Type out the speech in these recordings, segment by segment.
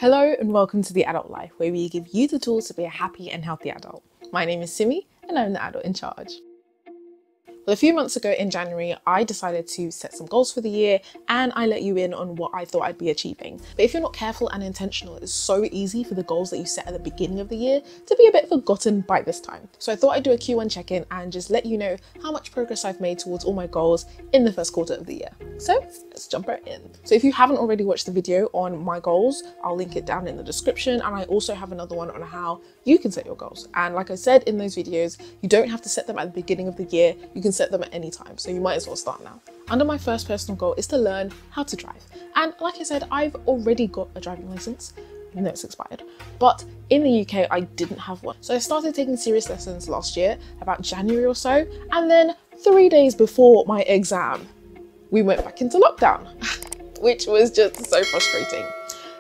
Hello and welcome to The Adult Life, where we give you the tools to be a happy and healthy adult. My name is Simi and I'm the adult in charge. Well, a few months ago in January, I decided to set some goals for the year and I let you in on what I thought I'd be achieving. But if you're not careful and intentional, it's so easy for the goals that you set at the beginning of the year to be a bit forgotten by this time. So I thought I'd do a Q1 check-in and just let you know how much progress I've made towards all my goals in the first quarter of the year. So let's jump right in. So if you haven't already watched the video on my goals, I'll link it down in the description, and I also have another one on how you can set your goals. And like I said in those videos, you don't have to set them at the beginning of the year, you can set them at any time, so you might as well start now. Under my first personal goal is to learn how to drive. And like I said, I've already got a driving license, even though it's expired. But in the UK, I didn't have one. So I started taking serious lessons last year, about January or so, and then 3 days before my exam, we went back into lockdown, which was just so frustrating.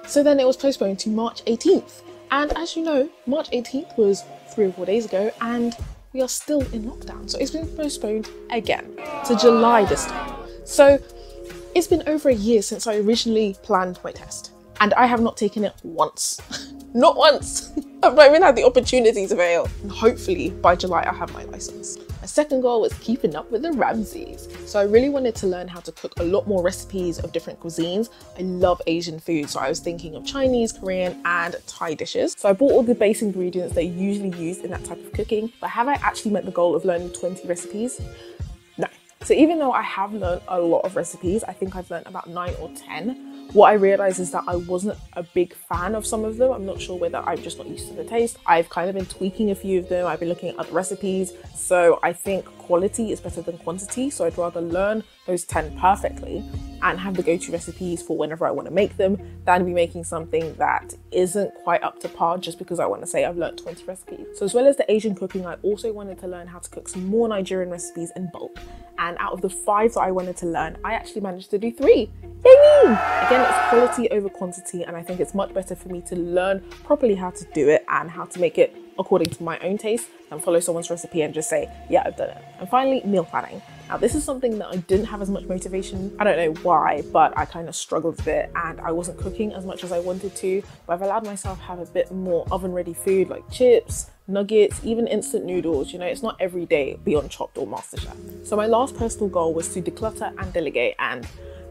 So then it was postponed to March 18th. And as you know, March 18th was 3 or 4 days ago, and we are still in lockdown. So it's been postponed again to July this time. So it's been over a year since I originally planned my test, and I have not taken it once. Not once. I've not even had the opportunity to fail. And hopefully by July I'll have my license. My second goal was keeping up with the Ramses. So I really wanted to learn how to cook a lot more recipes of different cuisines. I love Asian food, so I was thinking of Chinese, Korean and Thai dishes. So I bought all the base ingredients that you usually use in that type of cooking. But have I actually met the goal of learning 20 recipes? No. So even though I have learned a lot of recipes, I think I've learned about 9 or 10. What I realized is that I wasn't a big fan of some of them. I'm not sure whether I'm just not used to the taste. I've kind of been tweaking a few of them. I've been looking at other recipes. So I think quality is better than quantity. So I'd rather learn those 10 perfectly and have the go-to recipes for whenever I want to make them than be making something that isn't quite up to par just because I want to say I've learned 20 recipes. So as well as the Asian cooking, I also wanted to learn how to cook some more Nigerian recipes in bulk. And out of the 5 that I wanted to learn, I actually managed to do 3. Yay! Again, it's quality over quantity, and I think it's much better for me to learn properly how to do it and how to make it according to my own taste than follow someone's recipe and just say, yeah, I've done it. And finally, meal planning. Now, this is something that I didn't have as much motivation. I don't know why, but I kind of struggled with it and I wasn't cooking as much as I wanted to, but I've allowed myself to have a bit more oven-ready food like chips, nuggets, even instant noodles. You know, it's not every day beyond Chopped or MasterChef. So my last personal goal was to declutter and delegate, and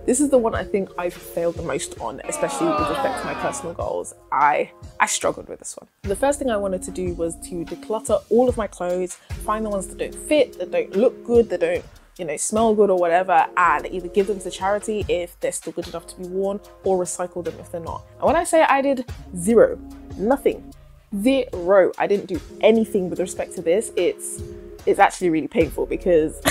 this is the one I think I've failed the most on, especially with respect to my personal goals. I struggled with this one. The first thing I wanted to do was to declutter all of my clothes, find the ones that don't fit, that don't look good, that don't, you know, smell good or whatever, and either give them to charity if they're still good enough to be worn, or recycle them if they're not. And when I say I did zero, nothing, zero, I didn't do anything with respect to this, it's actually really painful because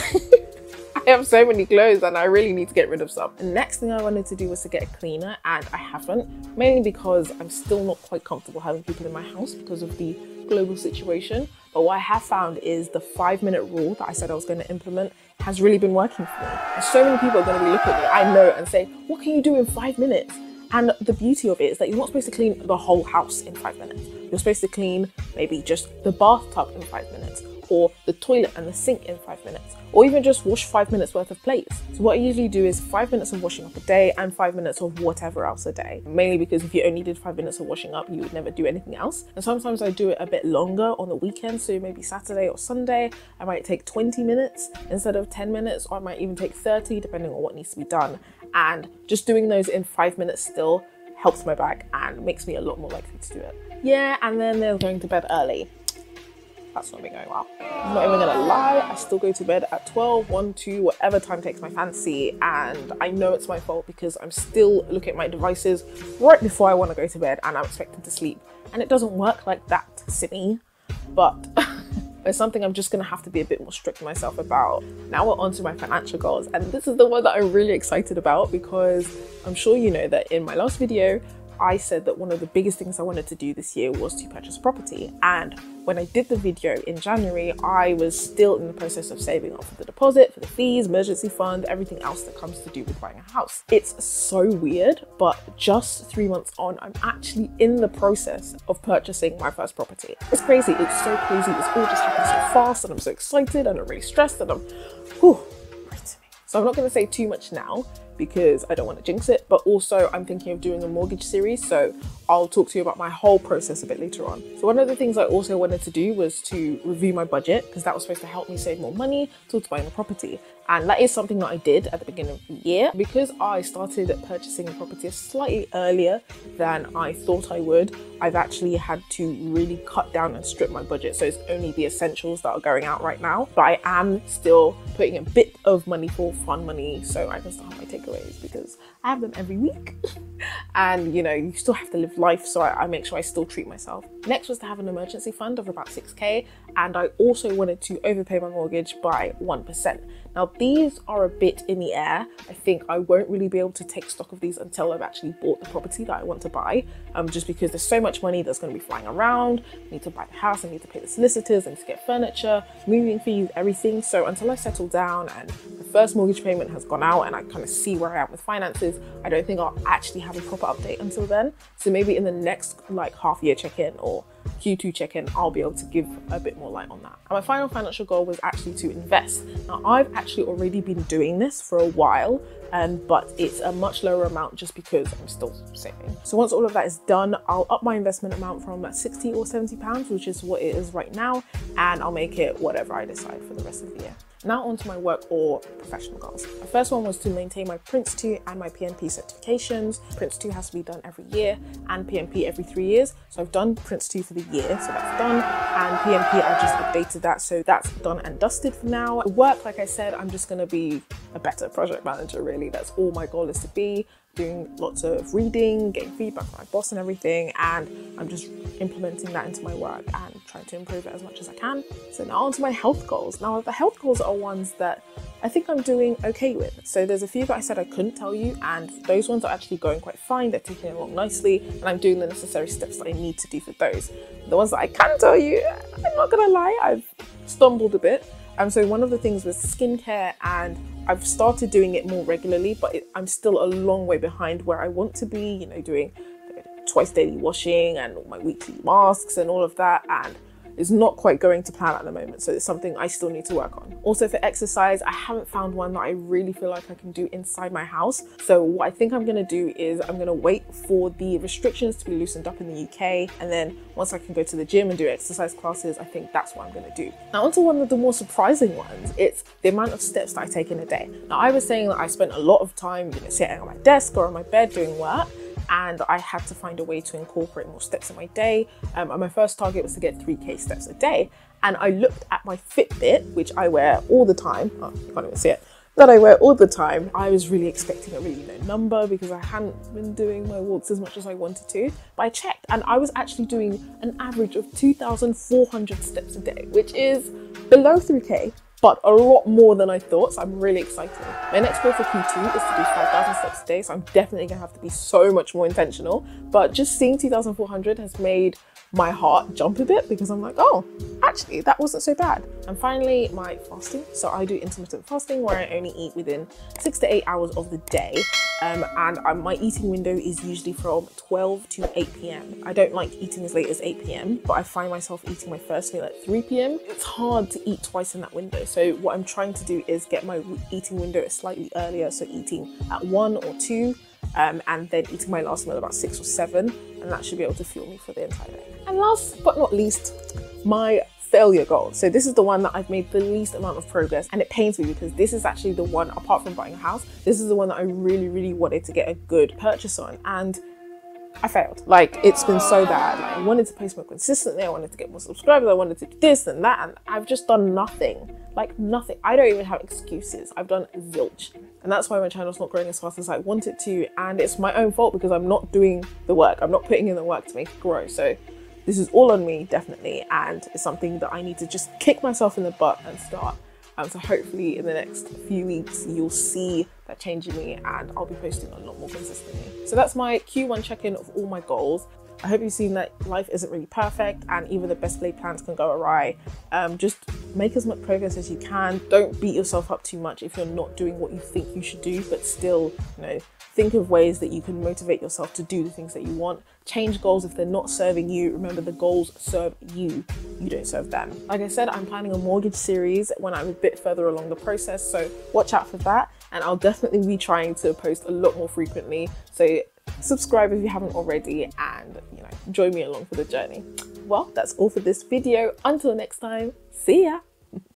I have so many clothes and I really need to get rid of some. The next thing I wanted to do was to get a cleaner, and I haven't, mainly because I'm still not quite comfortable having people in my house because of the global situation. But what I have found is the 5-minute rule that I said I was going to implement has really been working for me. And so many people are going to be looking at me, I know, and say, what can you do in 5 minutes? And the beauty of it is that you're not supposed to clean the whole house in 5 minutes. You're supposed to clean maybe just the bathtub in 5 minutes, or the toilet and the sink in 5 minutes, or even just wash 5 minutes worth of plates. So what I usually do is 5 minutes of washing up a day and 5 minutes of whatever else a day. Mainly because if you only did 5 minutes of washing up, you would never do anything else. And sometimes I do it a bit longer on the weekend, so maybe Saturday or Sunday, I might take 20 minutes instead of 10 minutes, or I might even take 30, depending on what needs to be done. And just doing those in 5 minutes still helps my back and makes me a lot more likely to do it. Yeah, and then there's going to bed early. That's not been going well. I'm not even gonna lie, I still go to bed at 12, 1, 2, whatever time takes my fancy, and I know it's my fault because I'm still looking at my devices right before I want to go to bed and I'm expected to sleep. And it doesn't work like that, Simi. But it's something I'm just gonna have to be a bit more strict with myself about. Now we're on to my financial goals, and this is the one that I'm really excited about because I'm sure you know that in my last video, I said that one of the biggest things I wanted to do this year was to purchase property. And when I did the video in January, I was still in the process of saving up for the deposit, for the fees, emergency fund, everything else that comes to do with buying a house. It's so weird, but just 3 months on, I'm actually in the process of purchasing my first property. It's crazy, it's so crazy. It's all just happened so fast and I'm so excited and I'm really stressed and I'm, whew, right to me. So I'm not gonna say too much now, because I don't want to jinx it, but also I'm thinking of doing a mortgage series. So I'll talk to you about my whole process a bit later on. So one of the things I also wanted to do was to review my budget, because that was supposed to help me save more money towards buying a property. And that is something that I did at the beginning of the year. Because I started purchasing a property slightly earlier than I thought I would, I've actually had to really cut down and strip my budget. So it's only the essentials that are going out right now. But I am still putting a bit of money for fun money so I can still have my takeaways, because I have them every week. And you know, you still have to live life, so I make sure I still treat myself. Next was to have an emergency fund of about 6k, and I also wanted to overpay my mortgage by 1%. Now these are a bit in the air. I think I won't really be able to take stock of these until I've actually bought the property that I want to buy, just because there's so much money that's going to be flying around. I need to buy the house, I need to pay the solicitors, I need to get furniture, moving fees, everything. So until I settle down and the first mortgage payment has gone out and I kind of see where I am with finances, I don't think I'll actually have a proper update until then. So maybe in the next like half year check-in or Q2 check-in, I'll be able to give a bit more light on that. And my final financial goal was actually to invest. Now I've actually already been doing this for a while, but it's a much lower amount just because I'm still saving. So once all of that is done, I'll up my investment amount from 60 or 70 pounds, which is what it is right now, and I'll make it whatever I decide for the rest of the year. Now on to my work or professional goals. The first one was to maintain my Prince 2 and my PMP certifications. Prince 2 has to be done every year and PMP every 3 years. So I've done Prince 2 for the year, so that's done. And PMP, I just updated that, so that's done and dusted for now. At work, like I said, I'm just gonna be a better project manager, really. That's all my goal is to be. Doing lots of reading, getting feedback from my boss and everything, and I'm just implementing that into my work and trying to improve it as much as I can. So now on to my health goals. Now the health goals are ones that I think I'm doing okay with. So there's a few that I said I couldn't tell you, and those ones are actually going quite fine. They're taking along nicely, and I'm doing the necessary steps that I need to do for those. The ones that I can tell you, I'm not gonna lie, I've stumbled a bit. So one of the things was skincare, and I've started doing it more regularly, but I'm still a long way behind where I want to be, you know, doing twice daily washing and my weekly masks and all of that, and it's not quite going to plan at the moment, so it's something I still need to work on. Also for exercise, I haven't found one that I really feel like I can do inside my house. So what I think I'm gonna do is I'm gonna wait for the restrictions to be loosened up in the UK, and then once I can go to the gym and do exercise classes, I think that's what I'm gonna do. Now onto one of the more surprising ones, it's the amount of steps that I take in a day. Now I was saying that I spent a lot of time, you know, sitting on my desk or on my bed doing work, and I had to find a way to incorporate more steps in my day. And my first target was to get 3k steps a day. And I looked at my Fitbit, which I wear all the time. Oh, you can't even see it. That I wear all the time. I was really expecting a really low number because I hadn't been doing my walks as much as I wanted to. But I checked, and I was actually doing an average of 2,400 steps a day, which is below 3k. But a lot more than I thought, so I'm really excited. My next goal for Q2 is to do 5,000 steps a day, so I'm definitely gonna have to be so much more intentional. But just seeing 2,400 has made my heart jump a bit, because I'm like, oh, actually, that wasn't so bad. And finally, my fasting. So I do intermittent fasting, where I only eat within 6 to 8 hours of the day. My eating window is usually from 12 to 8 p.m. I don't like eating as late as 8 p.m, but I find myself eating my first meal at 3 p.m. It's hard to eat twice in that window. So what I'm trying to do is get my eating window slightly earlier. So eating at 1 or 2, and then eating my last meal about 6 or 7. And that should be able to fuel me for the entire day. And last but not least, my failure goal. So this is the one that I've made the least amount of progress, and it pains me because this is actually the one, apart from buying a house, this is the one that I really, really wanted to get a good purchase on, and I failed. Like, it's been so bad. Like, I wanted to post more consistently, I wanted to get more subscribers, I wanted to do this and that, and I've just done nothing. Like, nothing. I don't even have excuses. I've done zilch. And that's why my channel's not growing as fast as I want it to, and it's my own fault because I'm not doing the work. I'm not putting in the work to make it grow. So this is all on me, definitely, and it's something that I need to just kick myself in the butt and start. So hopefully in the next few weeks, you'll see that change in me, and I'll be posting a lot more consistently. So that's my Q1 check-in of all my goals. I hope you've seen that life isn't really perfect, and even the best laid plans can go awry. Just make as much progress as you can. Don't beat yourself up too much if you're not doing what you think you should do, but still, you know, think of ways that you can motivate yourself to do the things that you want. Change goals if they're not serving you. Remember, the goals serve you. You don't serve them. Like I said, I'm planning a mortgage series when I'm a bit further along the process, so watch out for that. And I'll definitely be trying to post a lot more frequently. So Subscribe if you haven't already, and join me along for the journey. Well, that's all for this video. Until next time, see ya.